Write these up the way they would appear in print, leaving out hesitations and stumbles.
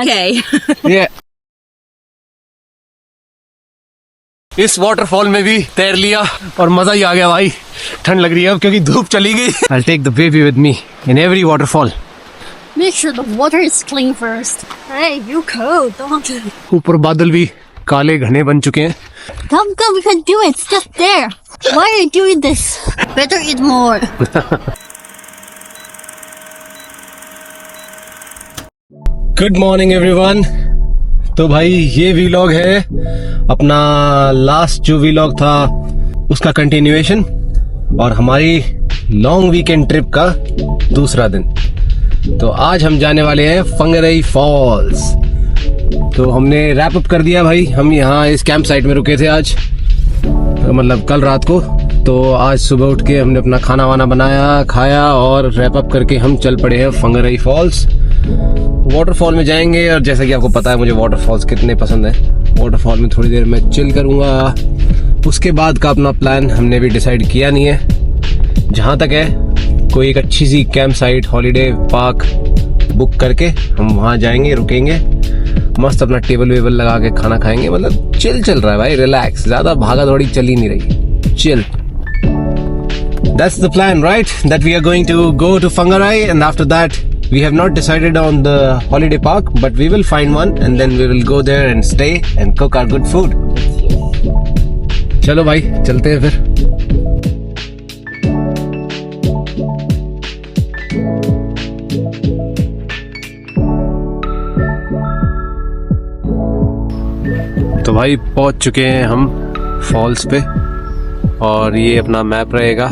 Okay. ये इस waterfall में भी तैर लिया और मजा ही आ गया भाई। ठंड लग रही है अब क्योंकि धूप चली गई। I'll take the baby with me in every waterfall. Make sure the water is clean first. Hey, you cold, don't you? ऊपर बादल भी काले घने बन चुके हैं। Come, we can do it. It's just there. Why are you doing this? Better eat more. Good morning everyone. तो भाई ये व्लॉग है अपना लास्ट जो व्लॉग था उसका कंटिन्यूएशन और हमारी लॉन्ग वीकेंड ट्रिप का दूसरा दिन। तो आज हम जाने वाले हैं फंगरई फॉल्स। तो हमने रैप अप कर दिया भाई। हम यहाँ इस कैंप साइट में रुके थे आज, मतलब कल रात को। तो आज सुबह उठ के हमने अपना खाना वाना बनाया, खाया और रैप अप करके हम चल पड़े हैं फंगरई फॉल्स। वाटरफॉल में जाएंगे और जैसा कि आपको पता है मुझे वाटरफॉल्स कितने पसंद है। वाटरफॉल में थोड़ी देर में चिल करूंगा। उसके बाद का अपना प्लान हमने भी डिसाइड किया नहीं है। जहाँ तक है कोई एक अच्छी सी camp site holiday park book करके हम वहाँ जाएंगे, रुकेंगे, मस्त अपना टेबल वेबल लगा के खाना खाएंगे। मतलब चिल चल रहा है भाई, रिलैक्स, ज्यादा भागा दौड़ी चल ही नहीं रही, chill. That's the plan, right? That we are going to go to Fangarai and after that we have not decided on the holiday park, but we will find one and then we will go there and stay and cook our good food. चलो भाई चलते हैं फिर। तो भाई पहुंच चुके हैं हम फॉल्स पे और ये अपना मैप रहेगा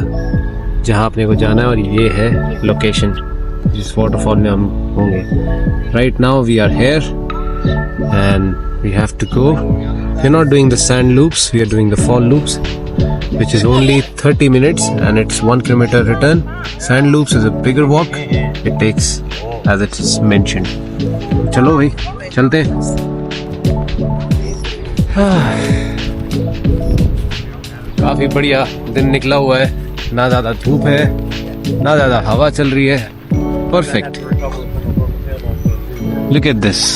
जहाँ अपने को जाना है और ये है लोकेशन जिस वाटरफॉल में हम होंगे। Right now we are here and we have to go. We are not doing the sand loops, we are doing the fall loops which is only 30 minutes and it's 1 kilometer return. Sand loops is a bigger walk. It takes as it is mentioned. चलो भाई चलते हैं। काफी बढ़िया दिन निकला हुआ है, ना ज्यादा धूप है ना ज्यादा हवा चल रही है, perfect. Look at this.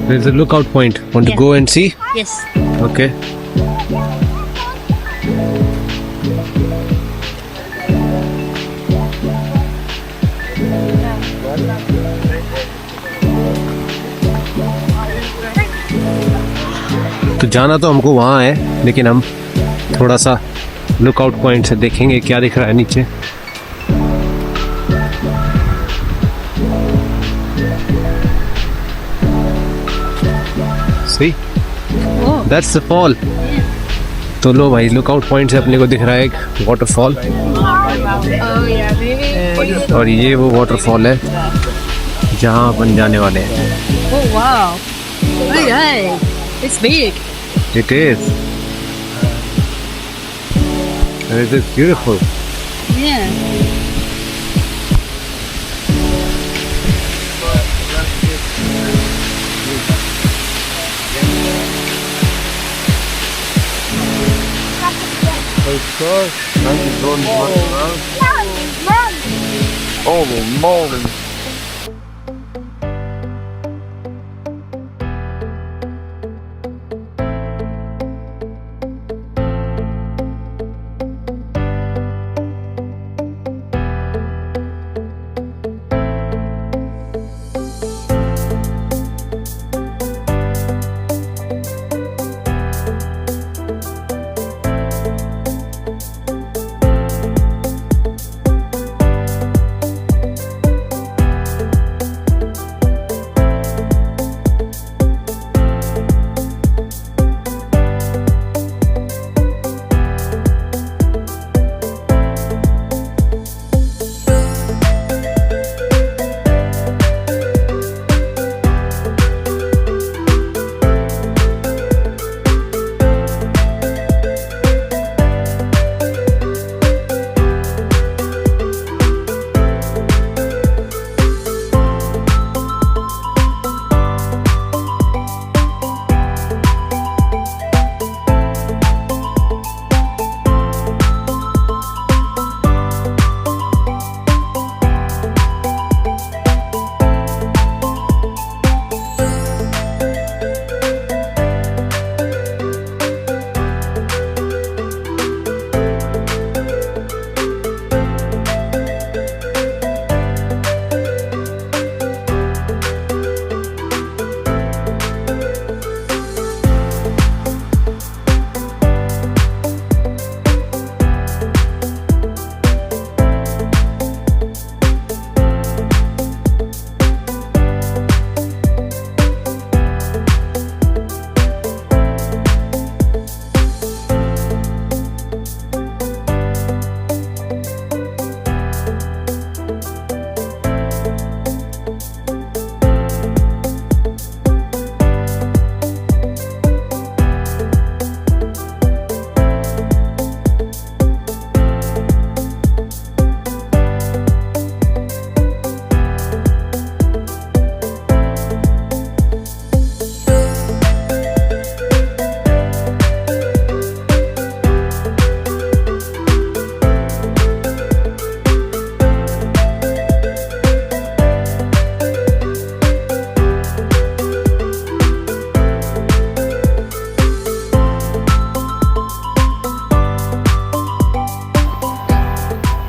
There's a lookout point. Want to go and see? Yes. Okay. तो जाना तो हमको वहाँ है लेकिन हम थोड़ा सा लुकआउट पॉइंट से देखेंगे क्या दिख रहा है नीचे। See? That's the fall. तो लो भाई लुकआउट पॉइंट से अपने को दिख रहा है एक वाटरफॉल और ये वो वाटरफॉल है जहाँ अपन जाने वाले हैं। Oh wow! Okay, it's big. It is. And it is beautiful. Yeah. Holy moly.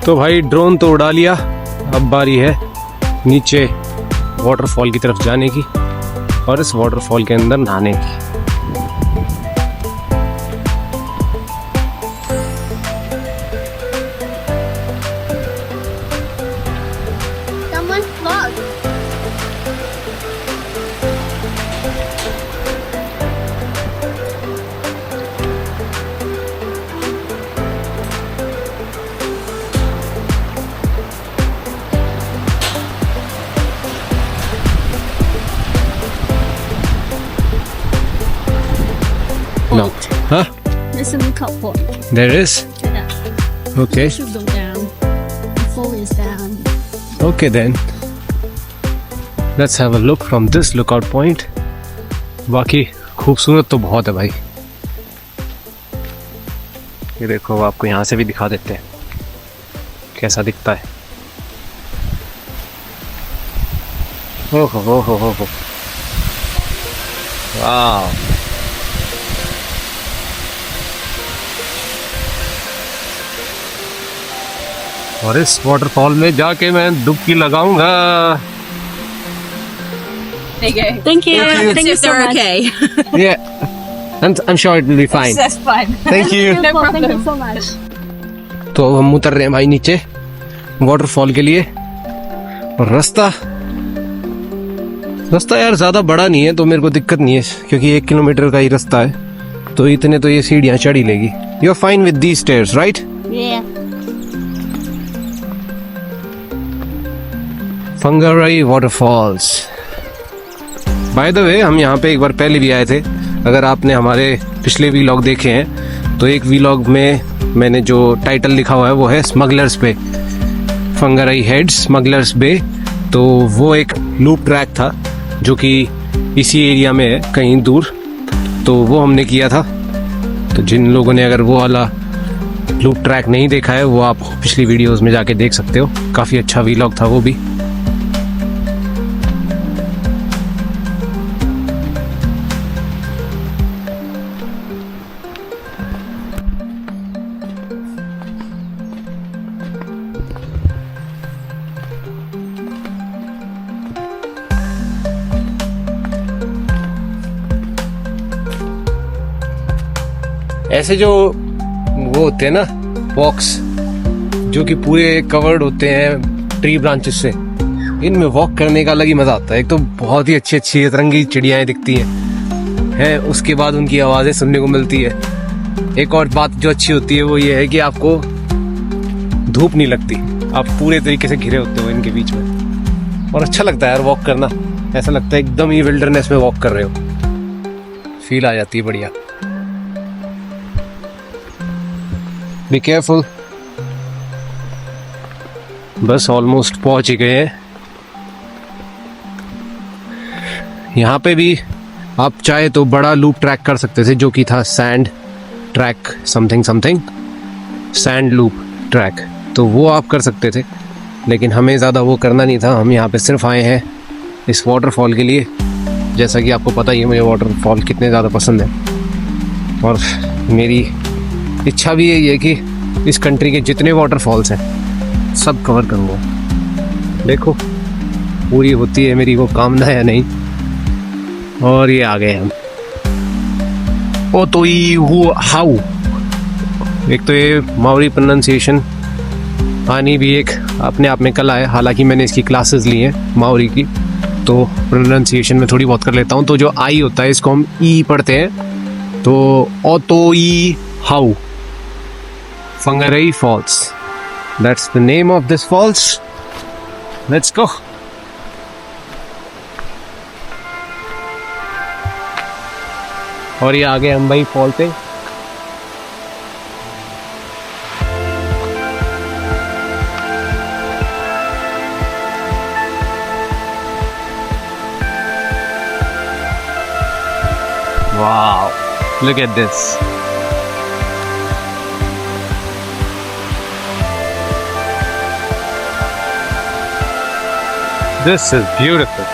तो भाई ड्रोन तो उड़ा लिया, अब बारी है नीचे वाटरफॉल की तरफ जाने की और इस वाटरफॉल के अंदर नहाने की। Someone's vlog. No. Huh? There's a lookout point. There is? Yeah. Okay. Should go down. The fall is down. Okay then. Let's have a look from this lookout point. बाकी खूबसूरत तो बहुत है भाई। ये देखो, आपको यहाँ से भी दिखा देते हैं कैसा दिखता है। हो वाह, और इस वाटरफॉल में जाके मैं डुबकी लगाऊंगा। Thank you. Thank you. Thank you so much. Okay. Yeah, I'm sure it will be fine. That's fine. Thank you. No Thank you problem. so much. तो अब हम उतर रहे हैं भाई नीचे वाटरफॉल के लिए। और रास्ता यार ज्यादा बड़ा नहीं है, तो मेरे को दिक्कत नहीं है क्योंकि 1 किलोमीटर का ही रास्ता है, तो इतने तो ये सीढ़ियाँ चढ़ ही लेगी। You are fine with these stairs, right? Yeah. Phangrai waterfalls. By the way, हम यहाँ पे एक बार पहले भी आए थे। अगर आपने हमारे पिछले वीलॉग देखे हैं तो एक वीलॉग में मैंने जो टाइटल लिखा हुआ है वो है स्मगलर्स बे, फंगराई हेड स्मगलर्स बे। तो वो एक लूप ट्रैक था जो कि इसी एरिया में है कहीं दूर, तो वो हमने किया था। तो जिन लोगों ने अगर वो वाला लूप ट्रैक नहीं देखा है वो आप पिछली वीडियोस में जाके देख सकते हो, काफ़ी अच्छा वीलॉग था वो भी। ऐसे जो वो होते हैं ना वॉक्स, जो कि पूरे कवर्ड होते हैं ट्री ब्रांचेस से, इनमें वॉक करने का अलग ही मजा आता है। एक तो बहुत ही अच्छी अच्छी रंगी चिड़ियाएं दिखती हैं, उसके बाद उनकी आवाजें सुनने को मिलती है। एक और बात जो अच्छी होती है वो ये है कि आपको धूप नहीं लगती, आप पूरे तरीके से घिरे होते हो इनके बीच में, और अच्छा लगता है यार वॉक करना। ऐसा लगता है एकदम ही विल्डरनेस में वॉक कर रहे हो, फील आ जाती है बढ़िया। Be careful. बस ऑलमोस्ट पहुंच ही गए हैं। यहाँ पे भी आप चाहे तो बड़ा लूप ट्रैक कर सकते थे, जो कि था sand track something sand loop track, तो वो आप कर सकते थे, लेकिन हमें ज़्यादा वो करना नहीं था। हम यहाँ पे सिर्फ आए हैं इस वाटरफॉल के लिए। जैसा कि आपको पता ही है मुझे वाटरफॉल कितने ज़्यादा पसंद है, और मेरी इच्छा भी यही है कि इस कंट्री के जितने वाटरफॉल्स हैं सब कवर करूँगा। देखो पूरी होती है मेरी वो कामना या नहीं। और ये आ गए हम ओ तो हाउ। एक तो ये मावरी प्रोनाउंसिएशन आनी भी एक अपने आप में कला है, हालांकि मैंने इसकी क्लासेस ली हैं मावरी की, तो प्रोनाउंसिएशन में थोड़ी बहुत कर लेता हूँ। तो जो आई होता है इसको हम ई पढ़ते हैं, तो ओ तो how Phangrai falls, that's the name of this falls. Let's go. और ये आगे हम भाई फॉल पे। Wow, look at this. This is beautiful.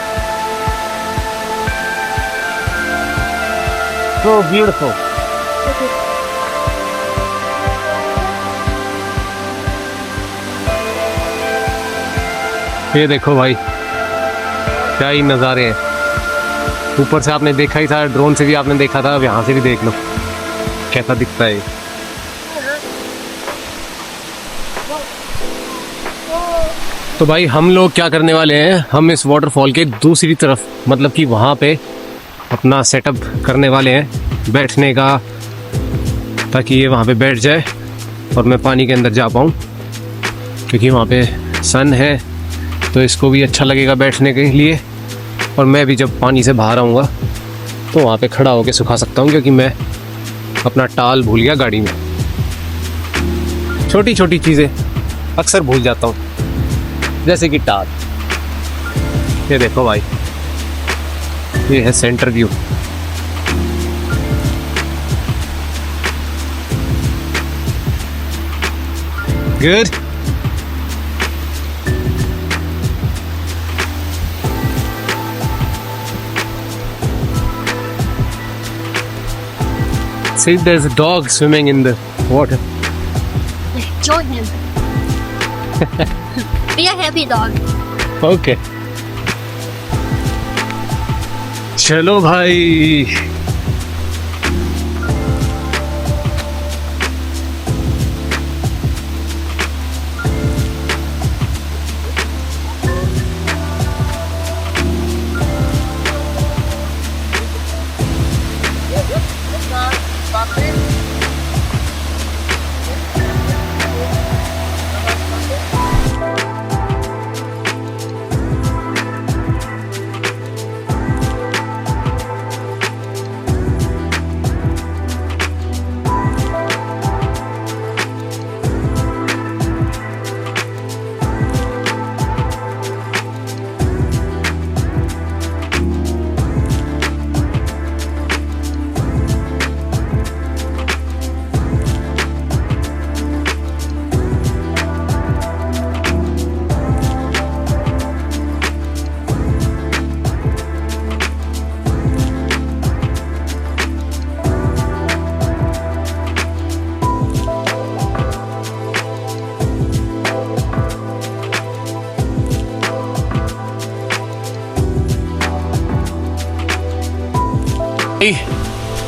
So beautiful. ये देखो भाई, क्या ही नज़ारे हैं। ऊपर से आपने देखा ही था, ड्रोन से भी आपने देखा था, अब यहाँ से भी देख लो कैसा दिखता है। तो भाई हम लोग क्या करने वाले हैं, हम इस वाटरफॉल के दूसरी तरफ, मतलब कि वहाँ पे अपना सेटअप करने वाले हैं बैठने का, ताकि ये वहाँ पे बैठ जाए और मैं पानी के अंदर जा पाऊँ, क्योंकि वहाँ पे सन है तो इसको भी अच्छा लगेगा बैठने के लिए। और मैं भी जब पानी से बाहर आऊँगा तो वहाँ पे खड़ा होकर सुखा सकता हूँ, क्योंकि मैं अपना टाल भूल गया गाड़ी में। छोटी छोटी चीज़ें अक्सर भूल जाता हूँ, जैसे कि टाल। ये देखो भाई, ये है centre view. Good. See, there's a dog swimming in the water. Join him. Be a happy dog. Okay. चलो भाई।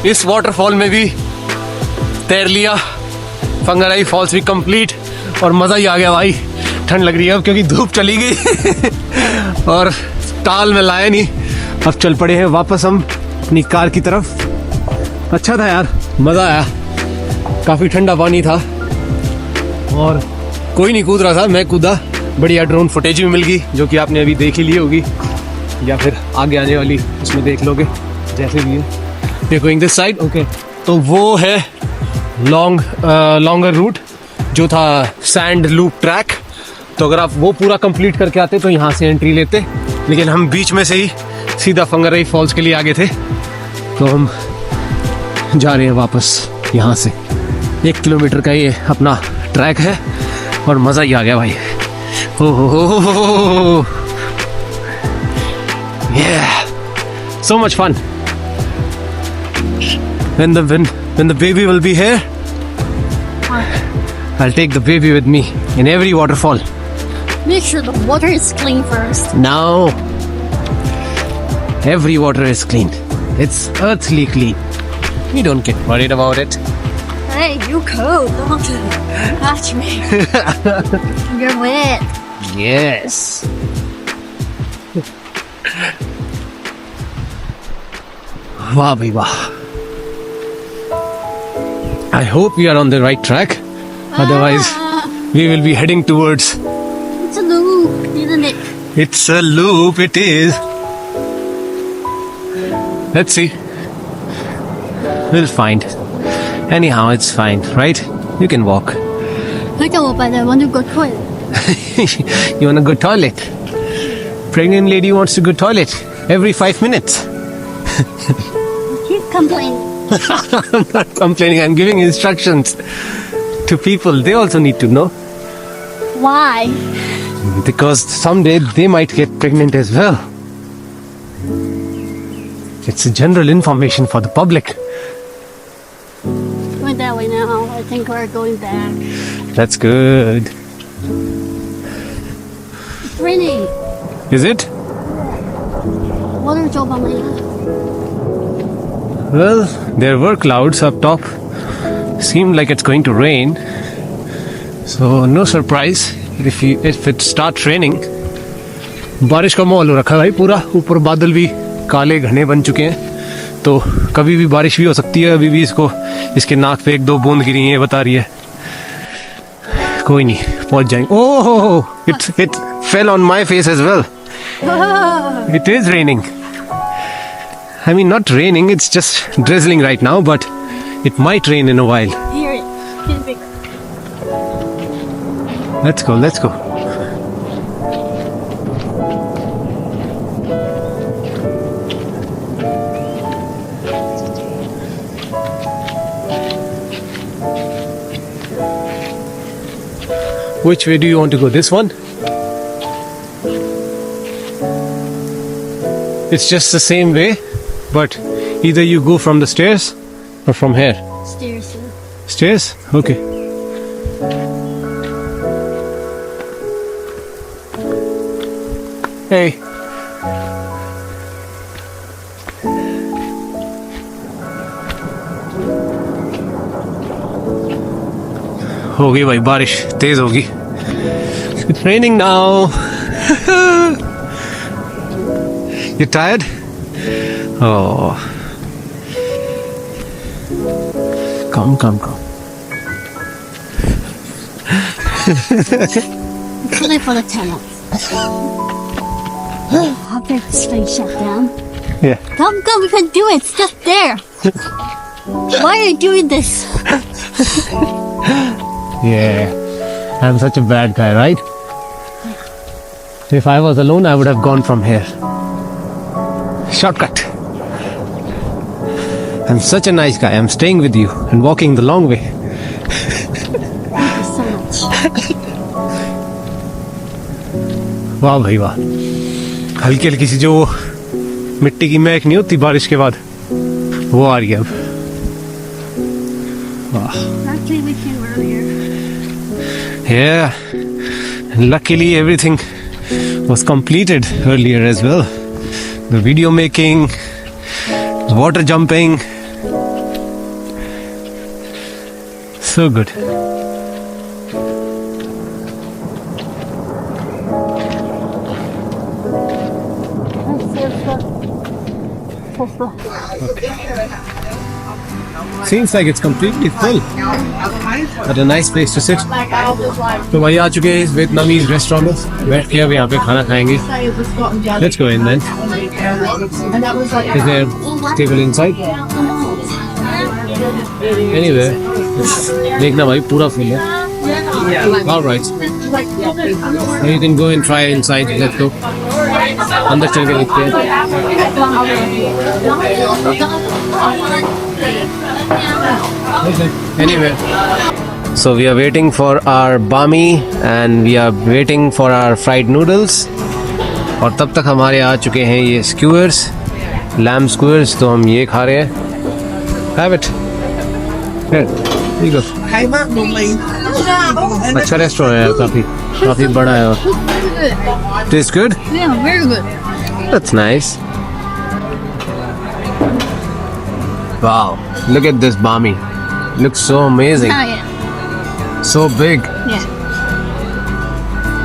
इस वाटरफॉल में भी तैर लिया, फंगराई फॉल्स भी कंप्लीट, और मज़ा ही आ गया भाई। ठंड लग रही है अब, क्योंकि धूप चली गई और टाल में लाया नहीं। अब चल पड़े हैं वापस हम अपनी कार की तरफ। अच्छा था यार, मज़ा आया, काफ़ी ठंडा पानी था और कोई नहीं कूद रहा था, मैं कूदा। बढ़िया ड्रोन फुटेज भी मिल गई, जो कि आपने अभी देख ही ली होगी, या फिर आगे आने वाली उसमें देख लोगे, जैसे भी है। We're going this side, okay. तो वो है लॉन्गर रूट जो था सैंड लूप ट्रैक। तो अगर आप वो पूरा कंप्लीट करके आते तो यहाँ से एंट्री लेते, लेकिन हम बीच में से ही सीधा फंगराई फॉल्स के लिए आगे थे, तो हम जा रहे हैं वापस यहाँ से। 1 किलोमीटर का ये अपना ट्रैक है और मज़ा ही आ गया भाई। हो yeah, so much fun. When the baby will be here, I'll take the baby with me in every waterfall. Make sure the water is clean first. No, every water is clean. It's earthly clean. You don't get worried about it. Hey, you cold, don't you? Touch me. You're wet. Yes. वाह भाई वाह। I hope we are on the right track. Otherwise, we will be heading towards. It's a loop, isn't it? It's a loop, it is. Let's see. We'll find. Anyhow, it's fine, right? You can walk. I can walk, but I want to go toilet. You want to go toilet? Pregnant lady wants to go toilet every 5 minutes. Keep complaining. I'm not complaining. I'm giving instructions to people. They also need to know. Why? Because someday they might get pregnant as well. It's a general information for the public. Going that way now. I think we're going back. That's good. It's raining. Is it? Water's over my head. Well, there were clouds up top. Seemed like it's going to rain. So no surprise if it starts raining. बारिश का माहौल हो रखा है भाई पूरा. ऊपर बादल भी काले घने बन चुके हैं. तो कभी भी बारिश भी हो सकती है. अभी भी इसके नाक पे 1-2 बूंद गिरी हैं, बता रही है. कोई नहीं, पहुंच जाएंगे. ओह, it fell on my face as well. It is raining. I mean, not raining, it's just drizzling right now, but it might rain in a while. Hear it. Get big. Let's go. Which way do you want to go? This one? It's just the same way, but either you go from the stairs or from here. Stairs. Sir. Stairs? Okay. Hey. होगी भाई बारिश, तेज होगी. It's raining now. You tired? Oh. Come. It's only for the tenants. How big this thing shut down? Yeah. Come, we can do it. It's just there. Why are you doing this? Yeah. I'm such a bad guy, right? If I was alone, I would have gone from here. Shortcut. I'm such a nice guy. I'm staying with you and walking the long way. Thank you so much. वाह भाई वाह. हल्की हल्की सी जो मिट्टी की महक नहीं होती बारिश के बाद, वो आ रही है अब. वाह. Actually, we came earlier. Yeah. And luckily everything was completed earlier as well. The video making, the water jumping. So good. Seems like it's completely full. But a nice place to sit. तो भाई आ चुके हैं इस Vietnamese restaurant में. बैठ के अब यहाँ पे खाना खाएंगे. Let's go in then. Is there a table inside? Anyway, देखना भाई पूरा full है. All right. Now you can go and try inside. Let's go. अंदर चल के देखते हैं. Anyway, so we are waiting for our bami and we are waiting for our fried noodles. और तब तक हमारे आ चुके हैं ये skewers, lamb skewers. तो हम ये खा रहे हैं. Have it. Here, you go. अच्छा रेस्टोरेंट है, काफी बड़ा है. Tastes good? Yeah, very good. That's nice. Wow, look at this bami. Looks so amazing. Oh, yeah. So big. Yeah.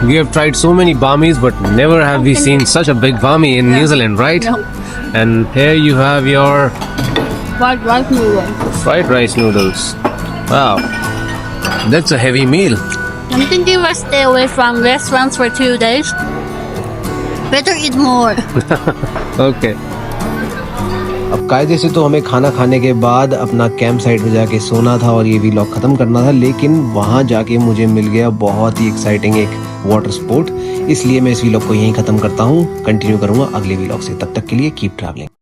We have tried so many bamis, but never have we seen such a big bami in New Zealand, right? No. And here you have your Fried rice noodles. fried rice noodles. Wow, that's a heavy meal. I'm thinking we'll stay away from restaurants for 2 days. Better eat more. Okay. अब कायदे से तो हमें खाना खाने के बाद अपना कैंप साइट में जाके सोना था और ये व्लॉग खत्म करना था, लेकिन वहाँ जाके मुझे मिल गया बहुत ही एक्साइटिंग एक वाटर स्पोर्ट. इसलिए मैं इस व्लॉग को यहीं खत्म करता हूँ. कंटिन्यू करूँगा अगले व्लॉग से. तब तक के लिए कीप ट्रैवलिंग.